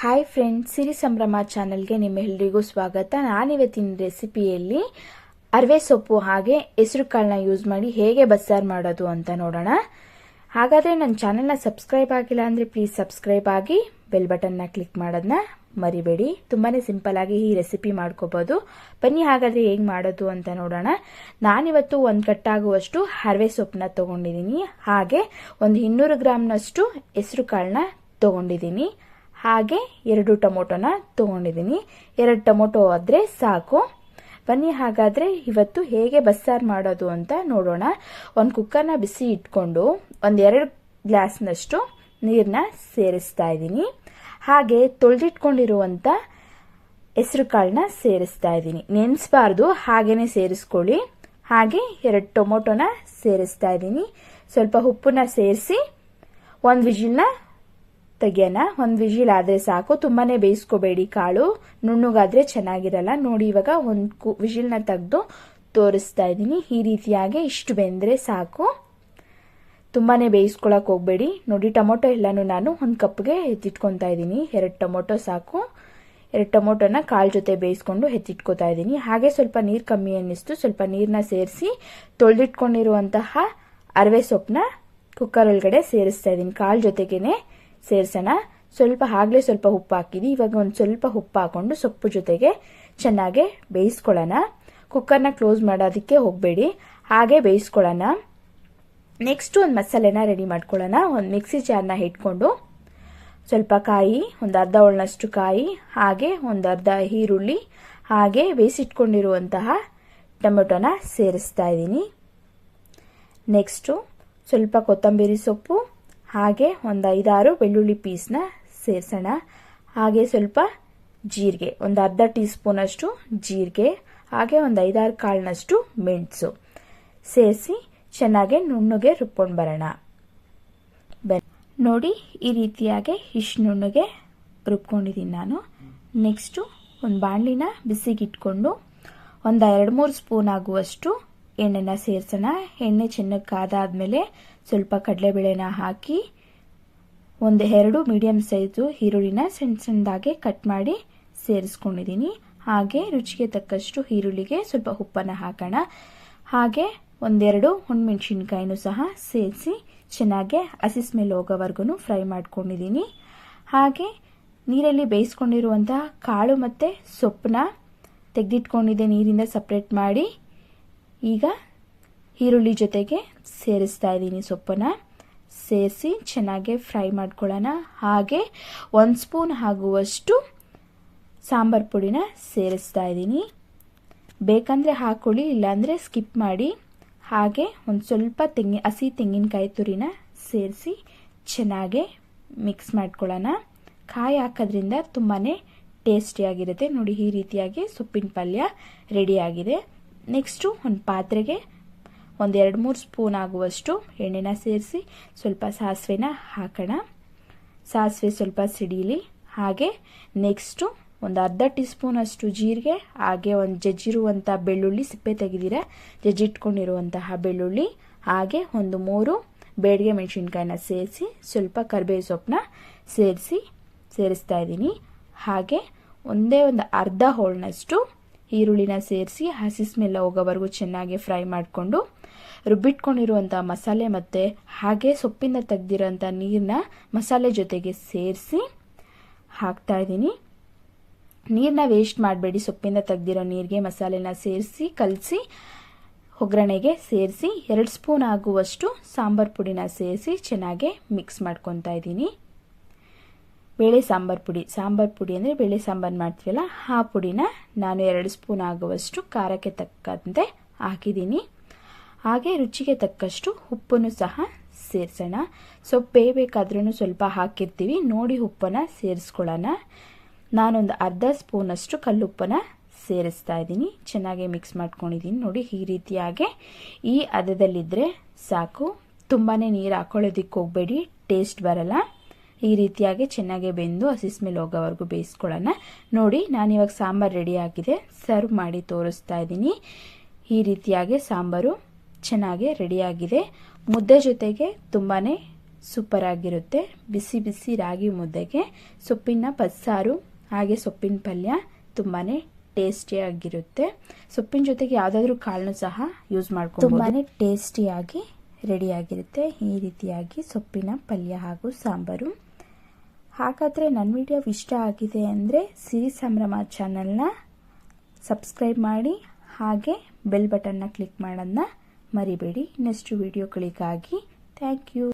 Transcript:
Hi friends, ಸಿರಿ ಸಂಭ್ರಮ ಚಾನಲ್ಗೆ ನಿಮ್ಮೆಲ್ಲರಿಗೂ ಸ್ವಾಗತ. ನಾನಿವತ್ತಿನ ರೆಸಿಪಿಯಲ್ಲಿ ಅರವೆ ಸೊಪ್ಪು ಹಾಗೆ ಹೆಸರು ಕಾಳನ್ನ ಯೂಸ್ ಮಾಡಿ ಹೇಗೆ ಬಸ್ಸಾರು ಮಾಡೋದು ಅಂತ ನೋಡೋಣ. ಹಾಗಾದರೆ ನನ್ನ ಚಾನಲ್ನ ಸಬ್ಸ್ಕ್ರೈಬ್ ಆಗಿಲ್ಲ ಅಂದರೆ ಪ್ಲೀಸ್ ಸಬ್ಸ್ಕ್ರೈಬ್ ಆಗಿ ಬೆಲ್ ಬಟನ್ನ ಕ್ಲಿಕ್ ಮಾಡೋದನ್ನ ಮರಿಬೇಡಿ. ತುಂಬಾ ಸಿಂಪಲ್ ಆಗಿ ಈ ರೆಸಿಪಿ ಮಾಡ್ಕೋಬೋದು. ಬನ್ನಿ ಹಾಗಾದರೆ ಹೇಗೆ ಮಾಡೋದು ಅಂತ ನೋಡೋಣ. ನಾನಿವತ್ತು ಒಂದು ಕಟ್ಟಾಗುವಷ್ಟು ಅರವೆ ಸೊಪ್ಪನ್ನ ತೊಗೊಂಡಿದ್ದೀನಿ. ಹಾಗೆ ಒಂದು 200 ಗ್ರಾಮ್ನಷ್ಟು ಹೆಸರು ಕಾಳನ್ನ ತೊಗೊಂಡಿದ್ದೀನಿ. ಹಾಗೆ 2 ಟೊಮೊಟೊನ ತೊಗೊಂಡಿದ್ದೀನಿ. 2 ಟೊಮೊಟೊ ಆದರೆ ಸಾಕು. ಬನ್ನಿ ಹಾಗಾದರೆ ಇವತ್ತು ಹೇಗೆ ಬಸ್ಸಾರು ಮಾಡೋದು ಅಂತ ನೋಡೋಣ. ಒಂದು ಕುಕ್ಕರ್ನ ಬಿಸಿ ಇಟ್ಕೊಂಡು 1-2 ಗ್ಲಾಸ್ನಷ್ಟು ನೀರನ್ನ ಸೇರಿಸ್ತಾ ಇದ್ದೀನಿ. ಹಾಗೆ ತೊಳೆದಿಟ್ಕೊಂಡಿರುವಂಥ ಹೆಸರು ಕಾಳನ್ನ ಸೇರಿಸ್ತಾ ಇದ್ದೀನಿ. ನೆನೆಸಬಾರ್ದು, ಹಾಗೇನೆ ಸೇರಿಸ್ಕೊಳ್ಳಿ. ಹಾಗೆ 2 ಟೊಮೊಟೊನ ಸೇರಿಸ್ತಾ ಇದ್ದೀನಿ. ಸ್ವಲ್ಪ ಉಪ್ಪನ್ನ ಸೇರಿಸಿ 1 ವಿಜಿಲ್ನ ತೆಗಿಯೋಣ. 1 ವಿಜಿಲ್ ಆದರೆ ಸಾಕು, ತುಂಬಾನೇ ಬೇಯಿಸ್ಕೋಬೇಡಿ. ಕಾಳು ನುಣ್ಣಗಾದ್ರೆ ಚೆನ್ನಾಗಿರಲ್ಲ. ನೋಡಿ, ಇವಾಗ 1 ವಿಜಿಲ್ನ ತೆಗೆದು ತೋರಿಸ್ತಾ ಇದ್ದೀನಿ. ಈ ರೀತಿಯಾಗಿ ಇಷ್ಟು ಬೆಂದರೆ ಸಾಕು, ತುಂಬಾನೇ ಬೇಯಿಸ್ಕೊಳಕ್ ಹೋಗ್ಬೇಡಿ. ನೋಡಿ, ಟೊಮೊಟೊ ಎಲ್ಲಾನು ನಾನು 1 ಕಪ್ಗೆ ಎತ್ತಿಟ್ಕೊತಾ ಇದ್ದೀನಿ. 2 ಟೊಮೊಟೊ ಸಾಕು. 2 ಟೊಮೊಟೊನ ಕಾಳು ಜೊತೆ ಬೇಯಿಸ್ಕೊಂಡು ಎತ್ತಿಟ್ಕೋತಾ ಇದ್ದೀನಿ. ಹಾಗೆ ಸ್ವಲ್ಪ ನೀರು ಕಮ್ಮಿ ಅನ್ನಿಸ್ತು, ಸ್ವಲ್ಪ ನೀರನ್ನ ಸೇರಿಸಿ ತೊಳೆದಿಟ್ಕೊಂಡಿರುವಂತಹ ಅರವೆ ಸೊಪ್ಪನ್ನ ಕುಕ್ಕರ್ ಒಳಗಡೆ ಸೇರಿಸ್ತಾ ಇದ್ದೀನಿ. ಕಾಳು ಜೊತೆಗೇನೆ ಸೇರಿಸೋಣ. ಆಗಲೇ ಸ್ವಲ್ಪ ಉಪ್ಪು ಹಾಕಿದ್ವಿ. ಇವಾಗ ಒಂದು ಸ್ವಲ್ಪ ಉಪ್ಪು ಹಾಕೊಂಡು ಸೊಪ್ಪು ಜೊತೆಗೆ ಚೆನ್ನಾಗಿ ಬೇಯಿಸ್ಕೊಳ್ಳೋಣ. ಕುಕ್ಕರ್ನ ಕ್ಲೋಸ್ ಮಾಡೋದಕ್ಕೆ ಹೋಗಬೇಡಿ, ಹಾಗೆ ಬೇಯಿಸ್ಕೊಳ್ಳೋಣ. ನೆಕ್ಸ್ಟ್ ಒಂದು ಮಸಾಲೆನ ರೆಡಿ ಮಾಡ್ಕೊಳ್ಳೋಣ. ಒಂದು ಮಿಕ್ಸಿ ಜಾರ್ನ ಇಟ್ಕೊಂಡು ಸ್ವಲ್ಪ ಕಾಯಿ, ಒಂದು ಅರ್ಧ ಹೋಳನಷ್ಟು ಕಾಯಿ, ಹಾಗೆ ಒಂದು ಅರ್ಧ ಈರುಳ್ಳಿ, ಹಾಗೆ ಬೇಯಿಸಿಟ್ಕೊಂಡಿರುವಂತಹ ಟೊಮೆಟೊನ ಸೇರಿಸ್ತಾ ಇದ್ದೀನಿ. ನೆಕ್ಸ್ಟು ಸ್ವಲ್ಪ ಕೊತ್ತಂಬರಿ ಸೊಪ್ಪು, ಹಾಗೆ ಒಂದು 5-6 ಬೆಳ್ಳುಳ್ಳಿ ಪೀಸ್ನ ಸೇರಿಸೋಣ. ಹಾಗೆ ಸ್ವಲ್ಪ ಜೀರಿಗೆ, ಒಂದು ಅರ್ಧ ಟೀ ಸ್ಪೂನಷ್ಟು ಜೀರಿಗೆ, ಹಾಗೆ ಒಂದು 5-6 ಕಾಳಿನಷ್ಟು ಮೆಣಸು ಸೇರಿಸಿ ಚೆನ್ನಾಗಿ ನುಣ್ಣಗೆ ರುಬ್ಕೊಂಡು ಬರೋಣ. ನೋಡಿ, ಈ ರೀತಿಯಾಗಿ ಇಷ್ಟು ನುಣ್ಣಗೆ ರುಬ್ಕೊಂಡಿದ್ದೀನಿ ನಾನು. ನೆಕ್ಸ್ಟು ಒಂದು ಬಾಣಲಿನ ಬಿಸಿಗಿಟ್ಕೊಂಡು ಒಂದು 2-3 ಸ್ಪೂನ್ ಆಗುವಷ್ಟು ಎಣ್ಣೆನ ಸೇರಿಸೋಣ. ಎಣ್ಣೆ ಚೆನ್ನಾಗಿ ಕಾದಾದ್ಮೇಲೆ ಸ್ವಲ್ಪ ಕಡಲೆಬೇಳೆನ ಹಾಕಿ 1-2 ಮೀಡಿಯಂ ಸೈಜು ಈರುಳ್ಳಿನ ಸಣ್ಣದಾಗಿ ಕಟ್ ಮಾಡಿ ಸೇರಿಸ್ಕೊಂಡಿದ್ದೀನಿ. ಹಾಗೆ ರುಚಿಗೆ ತಕ್ಕಷ್ಟು ಈರುಳ್ಳಿಗೆ ಸ್ವಲ್ಪ ಉಪ್ಪನ್ನು ಹಾಕೋಣ. ಹಾಗೆ 1-2 ಒಣಮೆಣಸಿನ್ಕಾಯಿನೂ ಸಹ ಸೇರಿಸಿ ಚೆನ್ನಾಗಿ ಹಸಿ ಸ್ಮೆಲ್ ಹೋಗೋವರೆಗೂ ಫ್ರೈ ಮಾಡ್ಕೊಂಡಿದ್ದೀನಿ. ಹಾಗೆ ನೀರಲ್ಲಿ ಬೇಯಿಸ್ಕೊಂಡಿರುವಂತಹ ಕಾಳು ಮತ್ತು ಸೊಪ್ಪನ್ನ ತೆಗೆದಿಟ್ಕೊಂಡಿದ್ದೆ, ನೀರಿಂದ ಸಪ್ರೇಟ್ ಮಾಡಿ ಈಗ ಈರುಳ್ಳಿ ಜೊತೆಗೆ ಸೇರಿಸ್ತಾ ಇದ್ದೀನಿ. ಸೊಪ್ಪನ್ನ ಸೇರಿಸಿ ಚೆನ್ನಾಗಿ ಫ್ರೈ ಮಾಡ್ಕೊಳ್ಳೋಣ. ಹಾಗೆ 1 ಸ್ಪೂನ್ ಆಗುವಷ್ಟು ಸಾಂಬಾರ್ ಪುಡಿನ ಸೇರಿಸ್ತಾ ಇದ್ದೀನಿ. ಬೇಕಂದರೆ ಹಾಕೊಳ್ಳಿ, ಇಲ್ಲಾಂದರೆ ಸ್ಕಿಪ್ ಮಾಡಿ. ಹಾಗೆ ಒಂದು ಸ್ವಲ್ಪ ಹಸಿ ತೆಂಗಿನಕಾಯಿ ತುರಿನ ಸೇರಿಸಿ ಚೆನ್ನಾಗಿ ಮಿಕ್ಸ್ ಮಾಡ್ಕೊಳ್ಳೋಣ. ಕಾಯಿ ಹಾಕೋದ್ರಿಂದ ತುಂಬಾ ಟೇಸ್ಟಿಯಾಗಿರುತ್ತೆ. ನೋಡಿ, ಈ ರೀತಿಯಾಗಿ ಸೊಪ್ಪಿನ ಪಲ್ಯ ರೆಡಿಯಾಗಿದೆ. ನೆಕ್ಸ್ಟು ಒಂದು ಪಾತ್ರೆಗೆ 1-2-3 ಸ್ಪೂನ್ ಆಗುವಷ್ಟು ಎಣ್ಣೆನ ಸೇರಿಸಿ ಸ್ವಲ್ಪ ಸಾಸಿವೆನ ಹಾಕೋಣ. ಸಾಸಿವೆ ಸ್ವಲ್ಪ ಸಿಡೀಲಿ. ಹಾಗೆ ನೆಕ್ಸ್ಟು ಒಂದು ಅರ್ಧ ಟೀ ಸ್ಪೂನ್ ಅಷ್ಟು ಜೀರಿಗೆ, ಹಾಗೆ ಒಂದು ಜಜ್ಜಿರುವಂಥ ಬೆಳ್ಳುಳ್ಳಿ, ಸಿಪ್ಪೆ ತೆಗೆದಿರ ಜಜ್ಜಿಟ್ಕೊಂಡಿರುವಂತಹ ಬೆಳ್ಳುಳ್ಳಿ, ಹಾಗೆ ಒಂದು 3 ಬೇಡಿಗೆ ಮೆಣಸಿನ್ಕಾಯಿನ ಸೇರಿಸಿ ಸ್ವಲ್ಪ ಕರಿಬೇವು ಸೊಪ್ಪನ್ನ ಸೇರಿಸ್ತಾ ಇದ್ದೀನಿ. ಹಾಗೆ ಒಂದು ಅರ್ಧ ಹೋಳನಷ್ಟು ಈರುಳ್ಳಿನ ಸೇರಿಸಿ ಹಸಿ ಸ್ಮೆಲ್ ಹೋಗೋವರೆಗೂ ಚೆನ್ನಾಗಿ ಫ್ರೈ ಮಾಡಿಕೊಂಡು ರುಬ್ಬಿಟ್ಕೊಂಡಿರುವಂಥ ಮಸಾಲೆ ಮತ್ತು ಹಾಗೆ ಸೊಪ್ಪಿಂದ ತೆಗೆದಿರೋಂಥ ನೀರನ್ನ ಮಸಾಲೆ ಜೊತೆಗೆ ಸೇರಿಸಿ ಹಾಕ್ತಾ ಇದ್ದೀನಿ. ನೀರನ್ನ ವೇಸ್ಟ್ ಮಾಡಬೇಡಿ. ಸೊಪ್ಪಿಂದ ತೆಗೆದಿರೋ ನೀರಿಗೆ ಮಸಾಲೆನ ಸೇರಿಸಿ ಕಲಸಿ ಒಗ್ಗರಣೆಗೆ ಸೇರಿಸಿ 2 ಸ್ಪೂನ್ ಆಗುವಷ್ಟು ಸಾಂಬಾರ್ ಪುಡಿನ ಸೇರಿಸಿ ಚೆನ್ನಾಗಿ ಮಿಕ್ಸ್ ಮಾಡ್ಕೊತಾ ಇದ್ದೀನಿ. ಬೇಳೆ ಸಾಂಬಾರ್ ಪುಡಿ ಅಂದರೆ ಬೇಳೆ ಸಾಂಬಾರು ಮಾಡ್ತೀವಲ್ಲ, ಆ ಪುಡಿನ ನಾನು 2 ಸ್ಪೂನ್ ಆಗುವಷ್ಟು ಖಾರಕ್ಕೆ ತಕ್ಕಂತೆ ಹಾಕಿದ್ದೀನಿ. ಹಾಗೆ ರುಚಿಗೆ ತಕ್ಕಷ್ಟು ಉಪ್ಪನ್ನು ಸಹ ಸೇರಿಸೋಣ. ಸೊಪ್ಪು ಬೇಯಬೇಕಾದ್ರೂ ಸ್ವಲ್ಪ ಹಾಕಿರ್ತೀವಿ, ನೋಡಿ ಉಪ್ಪನ್ನು ಸೇರಿಸ್ಕೊಳ್ಳೋಣ. ನಾನೊಂದು ಅರ್ಧ ಸ್ಪೂನಷ್ಟು ಕಲ್ಲುಪ್ಪನ್ನು ಸೇರಿಸ್ತಾ ಇದ್ದೀನಿ. ಚೆನ್ನಾಗಿ ಮಿಕ್ಸ್ ಮಾಡ್ಕೊಂಡಿದ್ದೀನಿ. ನೋಡಿ, ಈ ರೀತಿಯಾಗಿ ಈ ಹದದಲ್ಲಿದ್ದರೆ ಸಾಕು. ತುಂಬಾ ನೀರು ಹಾಕೊಳ್ಳೋದಕ್ಕೆ ಹೋಗಬೇಡಿ, ಟೇಸ್ಟ್ ಬರಲ್ಲ. ಈ ರೀತಿಯಾಗಿ ಚೆನ್ನಾಗಿ ಬೆಂದು ಹಸಿ ಸ್ಮೆಲ್ ಹೋಗೋವರೆಗೂ ಬೇಯಿಸ್ಕೊಳ್ಳೋಣ. ನೋಡಿ, ನಾನಿವಾಗ ಸಾಂಬಾರು ರೆಡಿ ಆಗಿದೆ, ಸರ್ವ್ ಮಾಡಿ ತೋರಿಸ್ತಾ ಇದ್ದೀನಿ. ಈ ರೀತಿಯಾಗಿ ಸಾಂಬಾರು ಚೆನ್ನಾಗಿ ರೆಡಿಯಾಗಿದೆ. ಮುದ್ದೆ ಜೊತೆಗೆ ತುಂಬಾ ಸೂಪರ್ ಆಗಿರುತ್ತೆ. ಬಿಸಿ ಬಿಸಿ ರಾಗಿ ಮುದ್ದೆಗೆ ಸೊಪ್ಪಿನ ಬಸ್ಸಾರು ಹಾಗೆ ಸೊಪ್ಪಿನ ಪಲ್ಯ ತುಂಬಾ ಟೇಸ್ಟಿಯಾಗಿರುತ್ತೆ. ಸೊಪ್ಪಿನ ಜೊತೆಗೆ ಯಾವುದಾದ್ರೂ ಕಾಳನ್ನು ಸಹ ಯೂಸ್ ಮಾಡ್ಕೊಂಡು ತುಂಬಾ ಟೇಸ್ಟಿಯಾಗಿ ರೆಡಿಯಾಗಿರುತ್ತೆ. ಈ ರೀತಿಯಾಗಿ ಸೊಪ್ಪಿನ ಪಲ್ಯ ಹಾಗೂ ಸಾಂಬಾರು. ಹಾಗಾದರೆ ನನ್ನ ವಿಡಿಯೋ ಇಷ್ಟ ಆಗಿದೆ ಅಂದರೆ ಸಿರಿ ಸಂಭ್ರಮ ಚಾನಲ್ನ ಸಬ್ಸ್ಕ್ರೈಬ್ ಮಾಡಿ ಹಾಗೆ ಬೆಲ್ ಬಟನ್ನ ಕ್ಲಿಕ್ ಮಾಡೋದನ್ನ ಮರಿಬೇಡಿ. ನೆಕ್ಸ್ಟ್ ವಿಡಿಯೋಗಳಿಗಾಗಿ ಥ್ಯಾಂಕ್ ಯು.